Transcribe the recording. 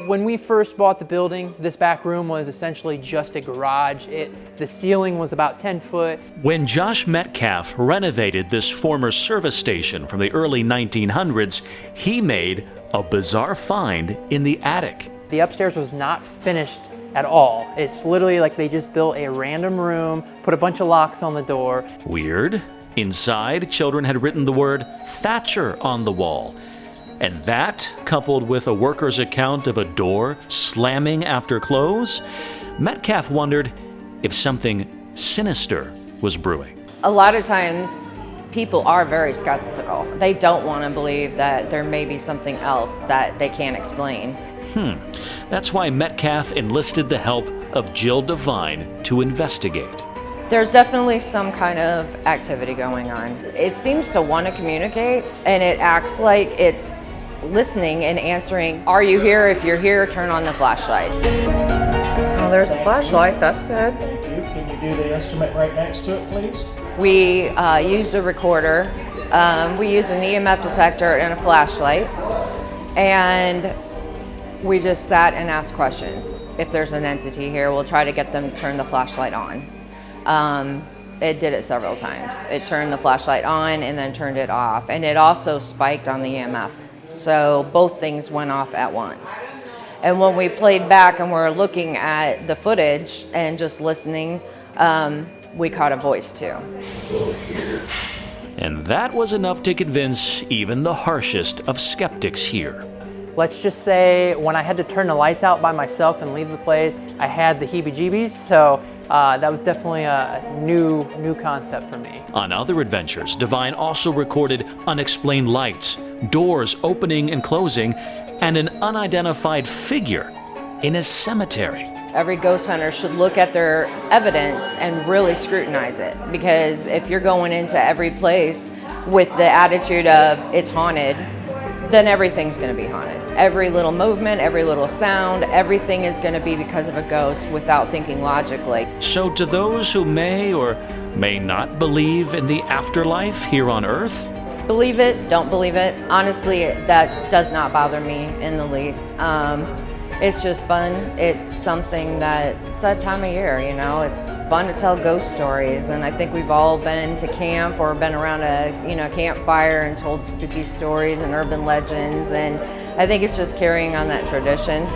When we first bought the building, this back room was essentially just a garage. The ceiling was about 10 foot. When Josh Metcalf renovated this former service station from the early 1900s, he made a bizarre find in the attic. The upstairs was not finished at all. It's literally like they just built a random room, put a bunch of locks on the door. Weird. Inside, children had written the word Thatcher on the wall. And that, coupled with a worker's account of a door slamming after close, Metcalf wondered if something sinister was brewing. A lot of times, people are very skeptical. They don't want to believe that there may be something else that they can't explain. That's why Metcalf enlisted the help of Jill Devine to investigate. There's definitely some kind of activity going on. It seems to want to communicate, and it acts like it's listening and answering, "Are you here? If you're here, turn on the flashlight." Oh, there's a flashlight. That's good. Thank you. Can you do the instrument right next to it, please? We used a recorder. We used an EMF detector and a flashlight, and we just sat and asked questions. If there's an entity here, we'll try to get them to turn the flashlight on. It did it several times. It turned the flashlight on and then turned it off, and it also spiked on the EMF. So both things went off at once. And when we played back and we're looking at the footage and just listening, we caught a voice too. And that was enough to convince even the harshest of skeptics here. Let's just say when I had to turn the lights out by myself and leave the place, I had the heebie-jeebies, so that was definitely a new concept for me. On other adventures, Devine also recorded unexplained lights, doors opening and closing, and an unidentified figure in a cemetery. Every ghost hunter should look at their evidence and really scrutinize it, because if you're going into every place with the attitude of it's haunted, then everything's going to be haunted. Every little movement, every little sound, everything is going to be because of a ghost without thinking logically. So to those who may or may not believe in the afterlife here on Earth, Believe it, don't believe it. Honestly, that does not bother me in the least. It's just fun. It's something it's that time of year, you know. It's fun to tell ghost stories, and I think we've all been to camp or been around a campfire and told spooky stories and urban legends, and I think it's just carrying on that tradition.